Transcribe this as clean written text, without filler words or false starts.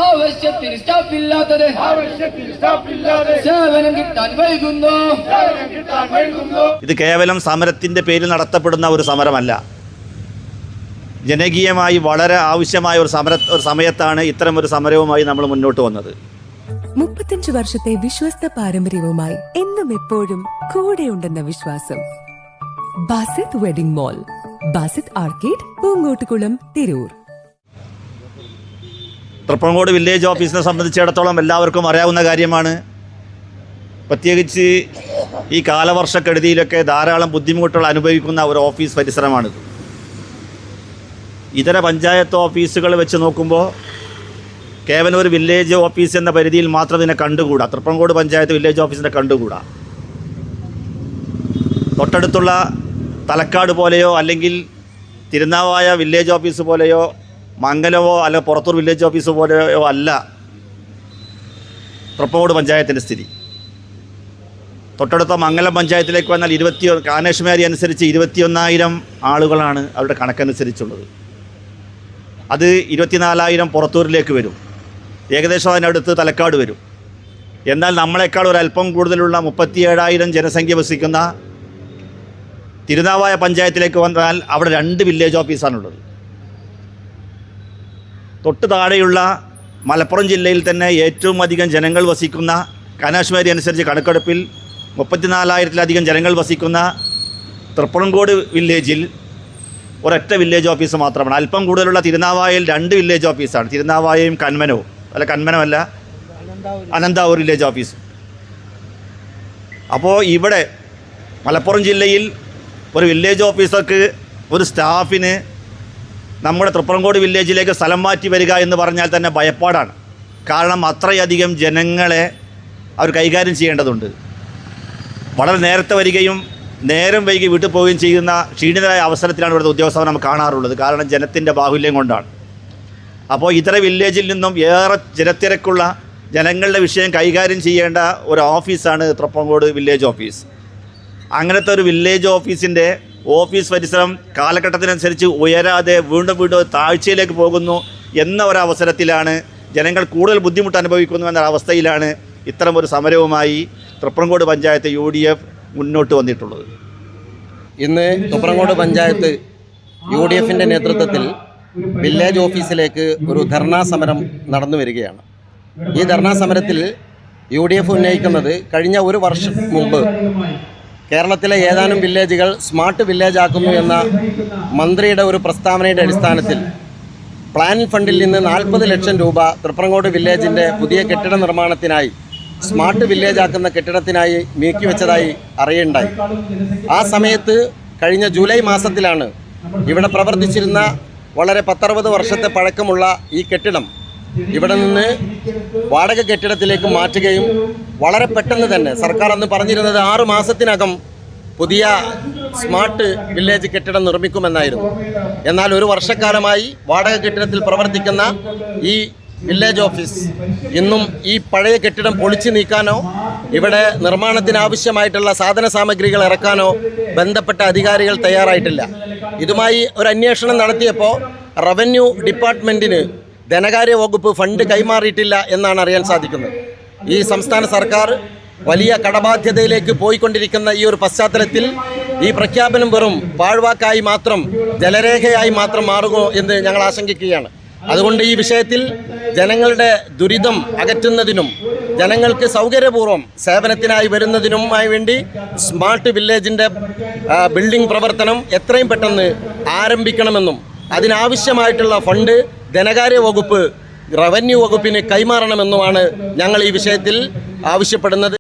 ആവശ്യത്തിന് സ്റ്റാഫില്ലാതെ സേവനം കിട്ടാൻ വൈകുന്നു. ഇത് കേവലം സമരത്തിൻ്റെ പേരിൽ നടത്തപ്പെടുന്ന ഒരു സമരമല്ല. ജനകീയമായി വളരെ ആവശ്യമായ ഒരു സമയത്താണ് ഇത്തരം ഒരു സമരവുമായി നമ്മൾ മുന്നോട്ട് വന്നത്. 35 വർഷത്തെ വിശ്വസ്ത പാരമ്പര്യവുമായി എന്നും എപ്പോഴും കൂടെയുണ്ടെന്ന വിശ്വാസം. Basith wedding mall, Basith arcade, Poongottukulam, Tirur. Thriprangode village ഓഫീസിനെ സംബന്ധിച്ചിടത്തോളം എല്ലാവർക്കും അറിയാവുന്ന കാര്യമാണ്. പ്രത്യേകിച്ച് ഈ കാലവർഷക്കെടുതിയിലൊക്കെ ധാരാളം ബുദ്ധിമുട്ടുകൾ അനുഭവിക്കുന്ന ഒരു ഓഫീസ് പരിസരമാണിത്. ഇതര പഞ്ചായത്ത് ഓഫീസുകൾ വെച്ച് നോക്കുമ്പോൾ കേവലം ഒരു വില്ലേജ് ഓഫീസ് എന്ന പരിധിയിൽ മാത്രം ഇതിനെ കണ്ടുകൂടാ. തൃപ്രങ്ങോട് പഞ്ചായത്ത് വില്ലേജ് ഓഫീസിനെ കണ്ടുകൂടാ. തൊട്ടടുത്തുള്ള തലക്കാട് പോലെയോ അല്ലെങ്കിൽ തിരുനാവായ വില്ലേജ് ഓഫീസ് പോലെയോ മംഗലമോ അല്ല പുറത്തൂർ വില്ലേജ് ഓഫീസ് പോലെയോ അല്ല തൃപ്രങ്ങോട് പഞ്ചായത്തിൻ്റെ സ്ഥിതി. തൊട്ടടുത്ത മംഗലം പഞ്ചായത്തിലേക്ക് വന്നാൽ കാനേഷ്മാരി അനുസരിച്ച് 21,000 ആളുകളാണ് അവരുടെ കണക്കനുസരിച്ചുള്ളത്. അത് 24,000 പുറത്തൂരിലേക്ക് വരും. ഏകദേശം അതിനടുത്ത് തലക്കാട് വരും. എന്നാൽ നമ്മളെക്കാൾ ഒരല്പം കൂടുതലുള്ള 37,000 ജനസംഖ്യ വസിക്കുന്ന തിരുനാവായ പഞ്ചായത്തിലേക്ക് വന്നാൽ അവിടെ 2 വില്ലേജ് ഓഫീസാണുള്ളത്. തൊട്ട് താഴെയുള്ള മലപ്പുറം ജില്ലയിൽ തന്നെ ഏറ്റവും അധികം ജനങ്ങൾ വസിക്കുന്ന കാനേഷ്മാരി അനുസരിച്ച് കണക്കെടുപ്പിൽ 34,000-ലധികം ജനങ്ങൾ വസിക്കുന്ന തൃപ്രങ്ങോട് വില്ലേജിൽ ഒരൊറ്റ വില്ലേജ് ഓഫീസ് മാത്രമാണ്. അല്പം കൂടുതലുള്ള തിരുനാവായയിൽ 2 വില്ലേജ് ഓഫീസാണ്. തിരുനാവായയും കന്മനമല്ല അനന്താവൂർ വില്ലേജ് ഓഫീസ്. അപ്പോൾ ഇവിടെ മലപ്പുറം ജില്ലയിൽ ഒരു വില്ലേജ് ഓഫീസർക്ക് ഒരു സ്റ്റാഫിന് നമ്മുടെ തൃപ്രങ്ങോട് വില്ലേജിലേക്ക് സ്ഥലം മാറ്റി വരിക എന്ന് പറഞ്ഞാൽ തന്നെ ഭയപ്പാടാണ്. കാരണം അത്രയധികം ജനങ്ങളെ അവർ കൈകാര്യം ചെയ്യേണ്ടതുണ്ട്. വളരെ നേരത്തെ വരികയും നേരം വൈകി വീട്ടിൽ പോവുകയും ചെയ്യുന്ന ക്ഷീണിതരായ അവസരത്തിലാണ് ഇവിടുത്തെ ഉദ്യോഗസ്ഥർ നമുക്ക് കാണാറുള്ളത്. കാരണം ജനത്തിൻ്റെ ബാഹുല്യം കൊണ്ടാണ്. അപ്പോൾ ഇതര വില്ലേജിൽ നിന്നും ഏറെ ജനത്തിരക്കുള്ള ജനങ്ങളുടെ വിഷയം കൈകാര്യം ചെയ്യേണ്ട ഒരു ഓഫീസാണ് തൃപ്രങ്ങോട് വില്ലേജ് ഓഫീസ്. അങ്ങനത്തെ ഒരു വില്ലേജ് ഓഫീസിൻ്റെ ഓഫീസ് പരിസരം കാലഘട്ടത്തിനനുസരിച്ച് ഉയരാതെ വീണ്ടും താഴ്ചയിലേക്ക് പോകുന്നു എന്ന ഒരവസരത്തിലാണ് ജനങ്ങൾ കൂടുതൽ ബുദ്ധിമുട്ട് അനുഭവിക്കുന്നു എന്നൊരവസ്ഥയിലാണ് ഇത്തരം ഒരു സമരവുമായി തൃപ്രങ്ങോട് പഞ്ചായത്ത് UDF മുന്നോട്ട് വന്നിട്ടുള്ളത്. ഇന്ന് തൃപ്രങ്ങോട് പഞ്ചായത്ത് UDFിൻ്റെ നേതൃത്വത്തിൽ വില്ലേജ് ഓഫീസിലേക്ക് ഒരു ധർണാ സമരം നടന്നു വരികയാണ്. ഈ ധർണാ സമരത്തിൽ UDF ഉന്നയിക്കുന്നത് കഴിഞ്ഞ ഒരു വർഷം മുമ്പ് കേരളത്തിലെ ഏതാനും വില്ലേജുകൾ സ്മാർട്ട് വില്ലേജ് ആക്കുന്നു എന്ന മന്ത്രിയുടെ ഒരു പ്രസ്താവനയുടെ അടിസ്ഥാനത്തിൽ പ്ലാനിംഗ് ഫണ്ടിൽ നിന്ന് 40 ലക്ഷം രൂപ തൃപ്രങ്ങോട് വില്ലേജിൻ്റെ പുതിയ കെട്ടിട നിർമ്മാണത്തിനായി സ്മാർട്ട് വില്ലേജ് ആക്കുന്ന കെട്ടിടത്തിനായി നീക്കിവെച്ചതായി അറിയുണ്ടായി. ആ സമയത്ത് കഴിഞ്ഞ ജൂലൈ മാസത്തിലാണ് ഇവിടെ പ്രവർത്തിച്ചിരുന്ന വളരെ 10-60 വർഷത്തെ പഴക്കമുള്ള ഈ കെട്ടിടം ഇവിടെ നിന്ന് വാടക കെട്ടിടത്തിലേക്ക് മാറ്റുകയും വളരെ പെട്ടെന്ന് തന്നെ സർക്കാർ അന്ന് പറഞ്ഞിരുന്നത് 6 മാസത്തിനകം പുതിയ സ്മാർട്ട് വില്ലേജ് കെട്ടിടം നിർമ്മിക്കുമെന്നായിരുന്നു. എന്നാൽ ഒരു വർഷക്കാലമായി വാടക കെട്ടിടത്തിൽ പ്രവർത്തിക്കുന്ന ഈ വില്ലേജ് ഓഫീസ് ഇന്നും ഈ പഴയ കെട്ടിടം പൊളിച്ചു നീക്കാനോ ഇവിടെ നിർമ്മാണത്തിനാവശ്യമായിട്ടുള്ള സാധന സാമഗ്രികൾ ഇറക്കാനോ ബന്ധപ്പെട്ട അധികാരികൾ തയ്യാറായിട്ടില്ല. ഇതുമായി ഒരു അന്വേഷണം നടത്തിയപ്പോൾ റവന്യൂ ഡിപ്പാർട്ട്മെൻറ്റിന് ധനകാര്യ വകുപ്പ് ഫണ്ട് കൈമാറിയിട്ടില്ല എന്നാണ് അറിയാൻ സാധിക്കുന്നത്. ഈ സംസ്ഥാന സർക്കാർ വലിയ കടബാധ്യതയിലേക്ക് പോയിക്കൊണ്ടിരിക്കുന്ന ഈ ഒരു പശ്ചാത്തലത്തിൽ ഈ പ്രഖ്യാപനം വെറും പാഴ്വാക്കായി മാത്രം ജലരേഖയായി മാത്രം മാറുമോ എന്ന് ഞങ്ങൾ ആശങ്കിക്കുകയാണ്. അതുകൊണ്ട് ഈ വിഷയത്തിൽ ജനങ്ങളുടെ ദുരിതം അകറ്റുന്നതിനും ജനങ്ങൾക്ക് സൗകര്യപൂർവ്വം സേവനത്തിനായി വരുന്നതിനുമായി വേണ്ടി സ്മാർട്ട് വില്ലേജിൻ്റെ ബിൽഡിംഗ് പ്രവർത്തനം എത്രയും പെട്ടെന്ന് ആരംഭിക്കണമെന്നും അതിനാവശ്യമായിട്ടുള്ള ഫണ്ട് ധനകാര്യ വകുപ്പ് റവന്യൂ വകുപ്പിന് കൈമാറണമെന്നുമാണ് ഞങ്ങൾ ഈ വിഷയത്തിൽ ആവശ്യപ്പെടുന്നത്.